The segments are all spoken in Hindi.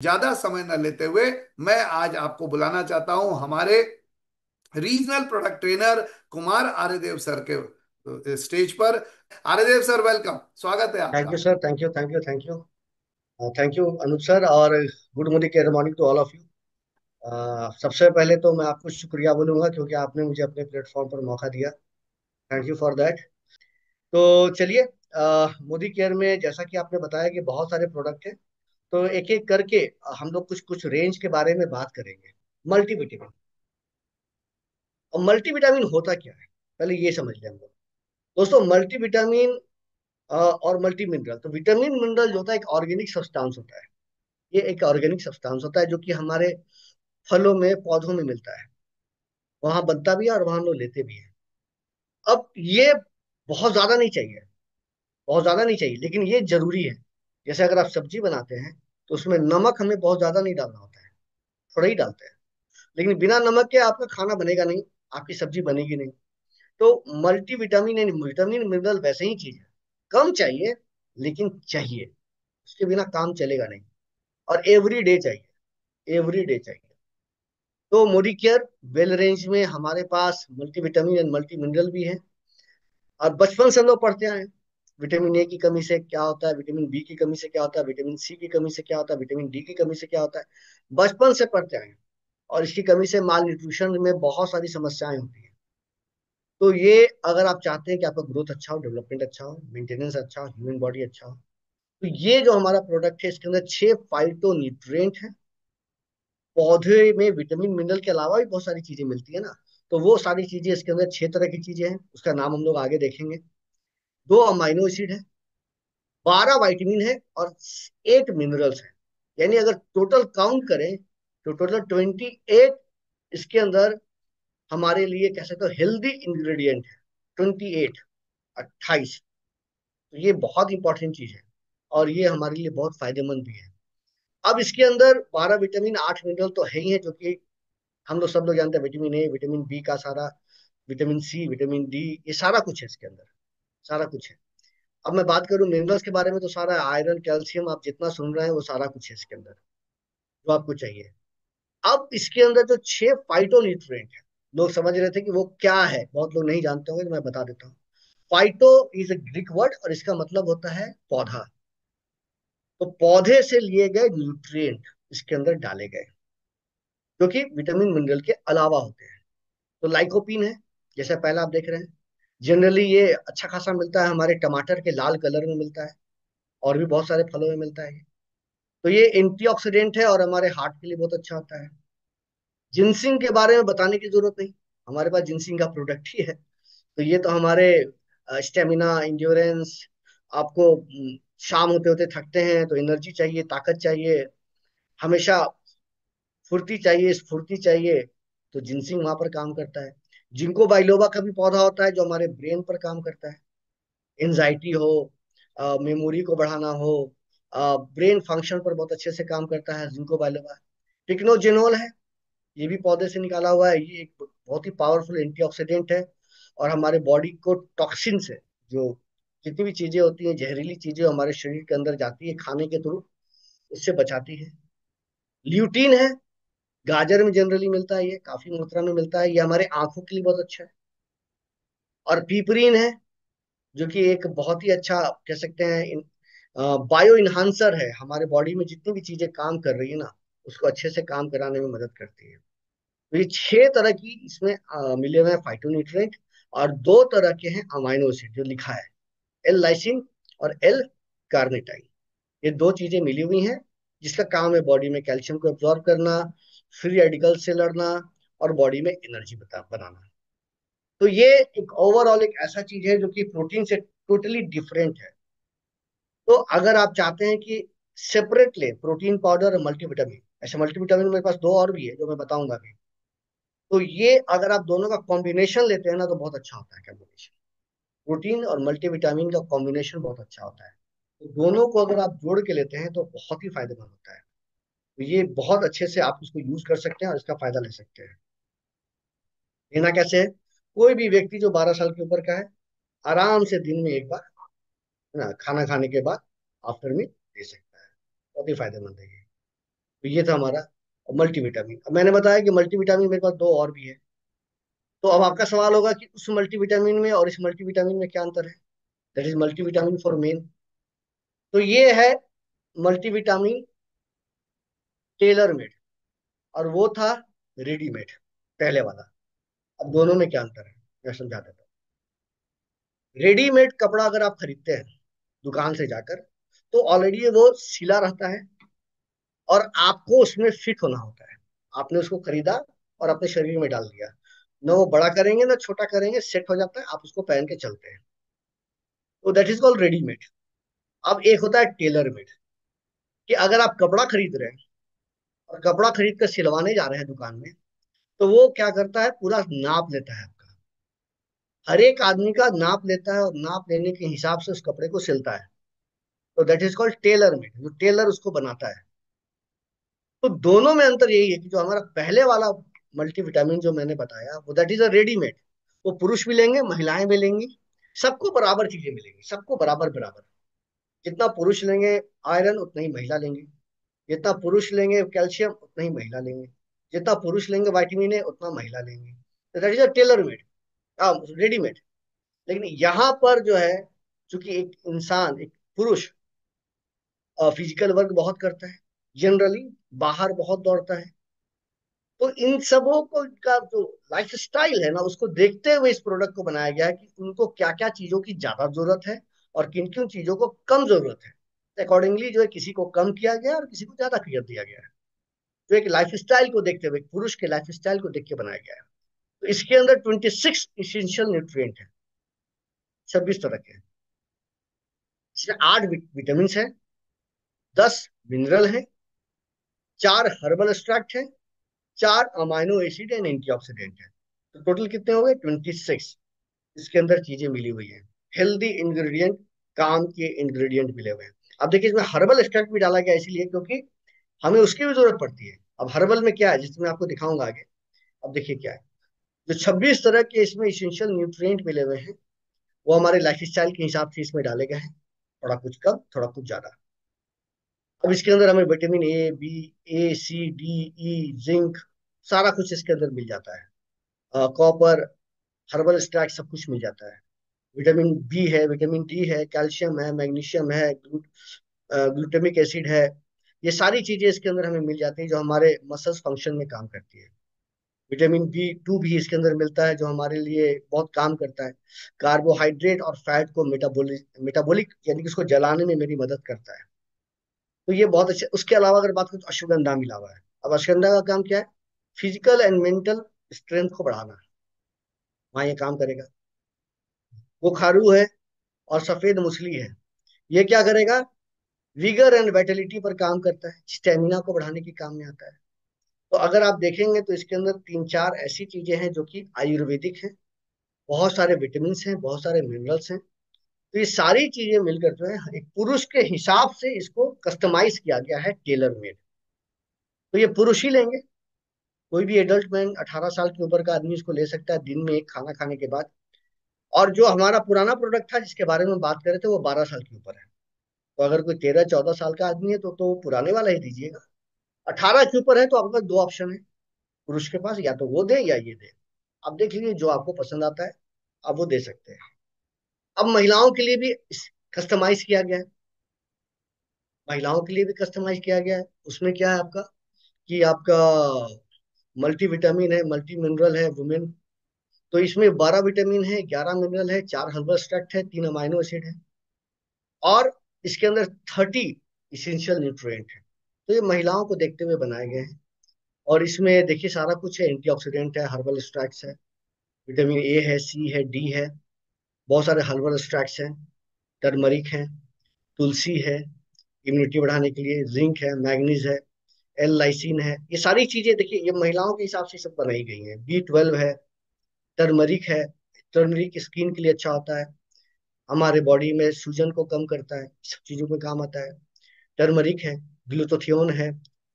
ज्यादा समय न लेते हुए मैं आज आपको बुलाना चाहता हूं हमारे regional product trainer Kumar Aryadev sir के स्टेज पर। आर्यदेव सर, वेलकम, स्वागत है थैंक यू आपका। Sir, thank you, thank you, thank you. Thank you Anuj sir, और गुड मॉर्निंग के morning to all of you. सबसे पहले तो मैं आपको शुक्रिया बोलूंगा क्योंकि आपने मुझे अपने प्लेटफॉर्म पर मौका दिया। Thank you for that. तो चलिए, मोदी केयर में जैसा कि आपने बताया कि बहुत सारे प्रोडक्ट हैं, तो एक एक करके हम लोग कुछ कुछ रेंज के बारे में बात करेंगे। मल्टीविटामिन। और मल्टीविटामिन होता क्या है, पहले ये समझ लें हम लोग। दोस्तों, मल्टीविटामिन और मल्टी मिनरल, तो विटामिन मिनरल जो होता है एक ऑर्गेनिक सब्सटेंस होता है। ये एक ऑर्गेनिक सब्सटेंस होता है जो कि हमारे फलों में, पौधों में मिलता है। वहां बनता भी है और वहां हम लोग लेते भी हैं। अब ये बहुत ज्यादा नहीं चाहिए, बहुत ज्यादा नहीं चाहिए, लेकिन ये जरूरी है। जैसे अगर आप सब्जी बनाते हैं तो उसमें नमक हमें बहुत ज्यादा नहीं डालना होता है, थोड़ा ही डालते हैं। लेकिन बिना नमक के आपका खाना बनेगा नहीं, आपकी सब्जी बनेगी नहीं। तो मल्टीविटामिन एंड विटामिन मिनरल वैसे ही चीज है, कम चाहिए लेकिन चाहिए। उसके बिना काम चलेगा नहीं। और एवरी डे चाहिए, एवरी डे चाहिए। तो मोदी केयर वेल रेंज में हमारे पास मल्टीविटामिन एंड मल्टी मिनरल भी है। और बचपन से हम लोग पढ़ते आए हैं, विटामिन ए की कमी से क्या होता है, विटामिन बी की कमी से क्या होता है, विटामिन सी की कमी से क्या होता है, विटामिन डी की कमी से क्या होता है। बचपन से पढ़ते आए हैं। और इसकी कमी से माल न्यूट्रिशन में बहुत सारी समस्याएं होती हैं। तो ये, अगर आप चाहते हैं कि आपका ग्रोथ अच्छा हो, डेवलपमेंट अच्छा हो, मेंटेनेंस अच्छा हो, ह्यूमन बॉडी अच्छा हो, तो ये जो हमारा प्रोडक्ट है इसके अंदर 6 फाइटो न्यूट्रिएंट है। पौधे में विटामिन मिनरल के अलावा भी बहुत सारी चीजें मिलती है ना, तो वो सारी चीजें इसके अंदर 6 तरह की चीजें हैं, उसका नाम हम लोग आगे देखेंगे। 2 अमाइनो एसिड है, 12 विटामिन है, और 8 मिनरल्स हैं। यानी अगर टोटल काउंट करें तो टोटल 28 इसके अंदर हमारे लिए कह सकते हो हेल्दी इंग्रेडिएंट है। 28, 28। तो ये बहुत इंपॉर्टेंट चीज है, और ये हमारे लिए बहुत फायदेमंद भी है। अब इसके अंदर 12 विटामिन, 8 मिनरल तो है ही है, जो कि हम लोग सब लोग जानते हैं। विटामिन ए, विटामिन बी का सारा, विटामिन सी, विटामिन डी, ये सारा कुछ है इसके अंदर, सारा कुछ है। अब मैं बात करूं मिनरल्स के बारे में, तो सारा आयरन, कैल्शियम, आप जितना सुन रहे हैं वो सारा कुछ है इसके अंदर, जो आपको चाहिए। अब इसके अंदर जो 6 फाइटो न्यूट्रिएंट है, लोग समझ रहे थे कि वो क्या है, बहुत लोग नहीं जानते होंगे, तो मैं बता देता हूँ। Phyto is a Greek word, और इसका मतलब होता है पौधा। तो पौधे से लिए गए न्यूट्रिएंट इसके अंदर डाले गए, जो कि विटामिन मिनरल के अलावा होते हैं। तो लाइकोपीन है, जैसे पहला आप देख रहे हैं। जनरली ये अच्छा खासा मिलता है, हमारे टमाटर के लाल कलर में मिलता है, और भी बहुत सारे फलों में मिलता है। तो ये एंटीऑक्सीडेंट है और हमारे हार्ट के लिए बहुत अच्छा होता है। जिंसिंग के बारे में बताने की जरूरत नहीं, हमारे पास जिंसिंग का प्रोडक्ट ही है। तो ये तो हमारे स्टेमिना, इंड्योरेंस, आपको शाम होते होते थकते हैं तो एनर्जी चाहिए, ताकत चाहिए, हमेशा फुर्ती चाहिए, स्फूर्ति चाहिए, तो जिंसिंग वहां पर काम करता है। जिंको बाइलोबा का भी पौधा होता है जो हमारे ब्रेन पर काम करता है। एंजाइटी हो, मेमोरी को बढ़ाना हो, ब्रेन फंक्शन पर बहुत अच्छे से काम करता है जिंको बाइलोबा। टिक्नोजेनोल है, ये भी पौधे से निकाला हुआ है। ये एक बहुत ही पावरफुल एंटीऑक्सीडेंट है, और हमारे बॉडी को टॉक्सिन से, जो जितनी भी चीजें होती हैं, जहरीली चीजें हमारे शरीर के अंदर जाती है खाने के थ्रू, उससे बचाती है। ल्यूटीन है, गाजर में जनरली मिलता है, ये काफी मात्रा में मिलता है, ये हमारे आंखों के लिए बहुत अच्छा है। और पीपरीन है, जो कि एक बहुत ही अच्छा, कह सकते हैं, बायो इन्हांसर है। हमारे बॉडी में जितनी भी चीजें काम कर रही है ना, उसको अच्छे से काम कराने में मदद करती है। तो ये 6 तरह की इसमें मिले हुए हैं फाइटोन्यूट्रिएंट। और 2 तरह के हैं अमाइनो एसिड जो लिखा है, एल लाइसिन और एल कार्निटाइन। ये 2 चीजें मिली हुई हैं, जिसका काम है बॉडी में कैल्शियम को एब्जॉर्ब करना, फ्री रेडिकल से लड़ना, और बॉडी में एनर्जी बनाना। तो ये एक ओवरऑल एक ऐसा चीज है जो कि प्रोटीन से टोटली डिफरेंट है। तो अगर आप चाहते हैं कि सेपरेट ले प्रोटीन पाउडर और मल्टीविटामिन, ऐसे मल्टीविटामिन मेरे पास 2 और भी है जो मैं बताऊंगा अभी। तो ये अगर आप दोनों का कॉम्बिनेशन लेते हैं ना, तो बहुत अच्छा होता है कॉम्बिनेशन। प्रोटीन और मल्टीविटामिन का कॉम्बिनेशन बहुत अच्छा होता है। तो दोनों को अगर आप जोड़ के लेते हैं तो बहुत ही फायदेमंद होता है। तो ये बहुत अच्छे से आप इसको यूज कर सकते हैं और इसका फायदा ले सकते हैं। लेना कैसे है? कोई भी व्यक्ति जो 12 साल के ऊपर का है, आराम से दिन में एक बार, है ना, खाना खाने के बाद आफ्टर में ले सकता है। बहुत ही फायदेमंद है ये। तो ये था हमारा मल्टीविटामिन। अब मैंने बताया कि मल्टीविटामिन मेरे पास दो और भी है। तो अब आपका सवाल होगा कि उस मल्टीविटामिन में और इस मल्टीविटामिन में क्या अंतर है। That is multivitamin for main. तो ये है मल्टीविटामिन टेलर मेड, और वो था रेडीमेड, पहले वाला। अब दोनों में क्या अंतर है मैं समझा देता हूँ। रेडीमेड कपड़ा अगर आप खरीदते हैं दुकान से जाकर, तो ऑलरेडी वो सिला रहता है और आपको उसमें फिट होना होता है। आपने उसको खरीदा और अपने शरीर में डाल दिया, न वो बड़ा करेंगे ना छोटा करेंगे, सेट हो जाता है, आप उसको पहन के चलते हैं। तो दैट इज कॉल्ड रेडीमेड। अब एक होता है टेलर मेड, कि अगर आप कपड़ा खरीद रहे हैं और कपड़ा खरीद कर सिलवाने जा रहे हैं दुकान में, तो वो क्या करता है, पूरा नाप लेता है आपका, हर एक आदमी का नाप लेता है और नाप लेने के हिसाब से उस कपड़े को सिलता है। तो that is called tailor made, जो टेलर उसको बनाता है। तो दोनों में अंतर यही है कि जो हमारा पहले वाला मल्टीविटामिन जो मैंने बताया, वो दैट इज अ रेडीमेड। वो पुरुष भी लेंगे, महिलाएं भी लेंगी, सबको बराबर चीजें मिलेंगी, सबको बराबर बराबर। जितना पुरुष लेंगे आयरन, उतना ही महिला लेंगी। जितना पुरुष लेंगे कैल्शियम, उतना ही महिला लेंगे। जितना पुरुष लेंगे विटामिन ए, उतना महिला लेंगे। तो that is a tailor made, readymade. लेकिन यहाँ पर जो है, चूंकि एक इंसान, एक पुरुष फिजिकल वर्क बहुत करता है, जनरली बाहर बहुत दौड़ता है, तो इन सबों को का जो लाइफ स्टाइल है ना, उसको देखते हुए इस प्रोडक्ट को बनाया गया है कि उनको क्या क्या चीजों की ज्यादा जरूरत है और किन किन चीजों को कम जरूरत है। अकॉर्डिंगली जो है, किसी को कम किया गया है और किसी को ज्यादा कर दिया गया है। जो एक लाइफ स्टाइल को देखते हुए, पुरुष के लाइफ स्टाइल को देख के बनाया गया है। तो इसके अंदर 26 इसेंशियल न्यूट्रिएंट है, 26 तरह के हैं। इसमें 8 विटामिन है, 10 मिनरल है, 4 हर्बल एक्सट्रैक्ट है, 4 अमाइनो एसिड एंड एंटीऑक्सीडेंट है। तो टोटल कितने हो गए, 26। इसके अंदर चीजें मिली हुई है, हेल्दी इंग्रेडिएंट, काम के इंग्रेडिएंट मिले हुए हैं। अब देखिए, इसमें हर्बल एक्सट्रैक्ट भी डाला गया इसीलिए क्योंकि हमें उसकी भी जरूरत पड़ती है। अब हर्बल में क्या है, जिसमें मैं आपको दिखाऊंगा आगे। अब देखिए क्या है, जो 26 तरह के इसमें इसेंशियल न्यूट्रिएंट मिले हुए हैं, वो हमारे लाइफ स्टाइल के हिसाब से इसमें डाले गए हैं। थोड़ा कुछ कम, थोड़ा कुछ ज्यादा। अब इसके अंदर हमें vitamin A, B, A, C, D, E, zinc, सारा कुछ इसके अंदर मिल जाता है। कॉपर, हर्बल एक्सट्रैक्ट, सब कुछ मिल जाता है। विटामिन बी है, विटामिन डी है, कैल्शियम है, मैग्नीशियम है, ग्लूटामिक एसिड है। ये सारी चीजें इसके अंदर हमें मिल जाती हैं जो हमारे मसल्स फंक्शन में काम करती है। विटामिन बी 2 भी इसके अंदर मिलता है, जो हमारे लिए बहुत काम करता है। कार्बोहाइड्रेट और फैट को मेटाबॉलिक यानी कि उसको जलाने में मेरी मदद करता है। तो ये बहुत अच्छे। उसके अलावा अगर बात करें तो अश्वगंधा मिला हुआ है। अब अश्वगंधा का काम क्या है, फिजिकल एंड मेंटल स्ट्रेंथ को बढ़ाना, वहाँ ये काम करेगा। वो खारू है और सफेद मूसली है, ये क्या करेगा, विगर एंड वाइटलिटी पर काम करता है, स्टेमिना को बढ़ाने के काम में आता है। तो अगर आप देखेंगे तो इसके अंदर 3-4 ऐसी चीजें हैं जो कि आयुर्वेदिक हैं, बहुत सारे विटामिन हैं, बहुत सारे मिनरल्स हैं। तो ये सारी चीजें मिलकर जो है, एक पुरुष के हिसाब से इसको कस्टमाइज किया गया है, टेलर मेड। तो ये पुरुष ही लेंगे, कोई भी एडल्ट मैन 18 साल के ऊपर का आदमी इसको ले सकता है दिन में एक खाना खाने के बाद। और जो हमारा पुराना प्रोडक्ट था जिसके बारे में बात कर रहे थे, वो 12 साल के ऊपर है। तो अगर कोई 13-14 साल का आदमी है तो पुराने वाला ही दीजिएगा। 18 के ऊपर है तो आपके पास दो ऑप्शन है पुरुष के पास, या तो वो दे या ये दे। अब देख लीजिए जो आपको पसंद आता है, आप वो दे सकते हैं। अब महिलाओं के लिए भी कस्टमाइज किया गया है, महिलाओं के लिए भी कस्टमाइज किया गया है। उसमें क्या है आपका, कि आपका मल्टी विटामिन है, मल्टी मिनरल है वुमेन। तो इसमें 12 विटामिन है, 11 मिनरल है, 4 हर्बल एक्सट्रैक्ट है, 3 अमाइनो एसिड है, और इसके अंदर 30 इसेंशियल न्यूट्रिएंट है। तो ये महिलाओं को देखते हुए बनाए गए हैं। और इसमें देखिए सारा कुछ है, एंटीऑक्सीडेंट है, हर्बल एक्सट्रैक्ट्स है, विटामिन ए है, सी है, डी है, बहुत सारे हर्बल एक्सट्रैक्ट्स हैं, टर्मरिक है, तुलसी है, इम्यूनिटी बढ़ाने के लिए, जिंक है, मैग्नीज है, एल लाइसिन है। ये सारी चीजें देखिए, ये महिलाओं के हिसाब से सब बनाई गई हैं। B12 है, टर्मरिक है, टर्मरिक स्किन के लिए अच्छा होता है, हमारे बॉडी में सूजन को कम करता है, सब चीजों में काम आता है। टर्मरिक है, ग्लूटाथियोन है,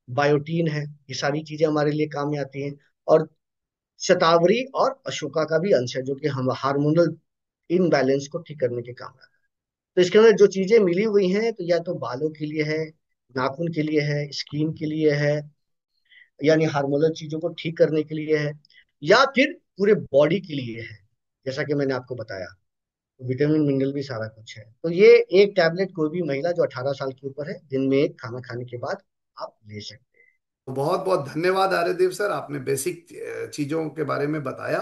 बायोटीन है, ये सारी चीजें हमारे लिए काम में आती हैं। और शतावरी और अशोका का भी अंश है, जो कि हम हार्मोनल इनबैलेंस को ठीक करने के काम आता है। तो इसके अंदर जो चीजें मिली हुई हैं, तो या तो बालों के लिए है, नाखून के लिए है, स्किन के लिए है, यानी हार्मोनल चीजों को ठीक करने के लिए है, या फिर पूरे बॉडी के लिए है, जैसा कि मैंने आपको बताया। विटामिन मिनरल भी सारा कुछ है। तो ये एक टैबलेट कोई भी महिला जो 18 साल के ऊपर है, दिन में एक खाना खाने के बाद आप ले सकते बहुत बहुत धन्यवाद आर्यदेव सर, आपने बेसिक चीजों के बारे में बताया।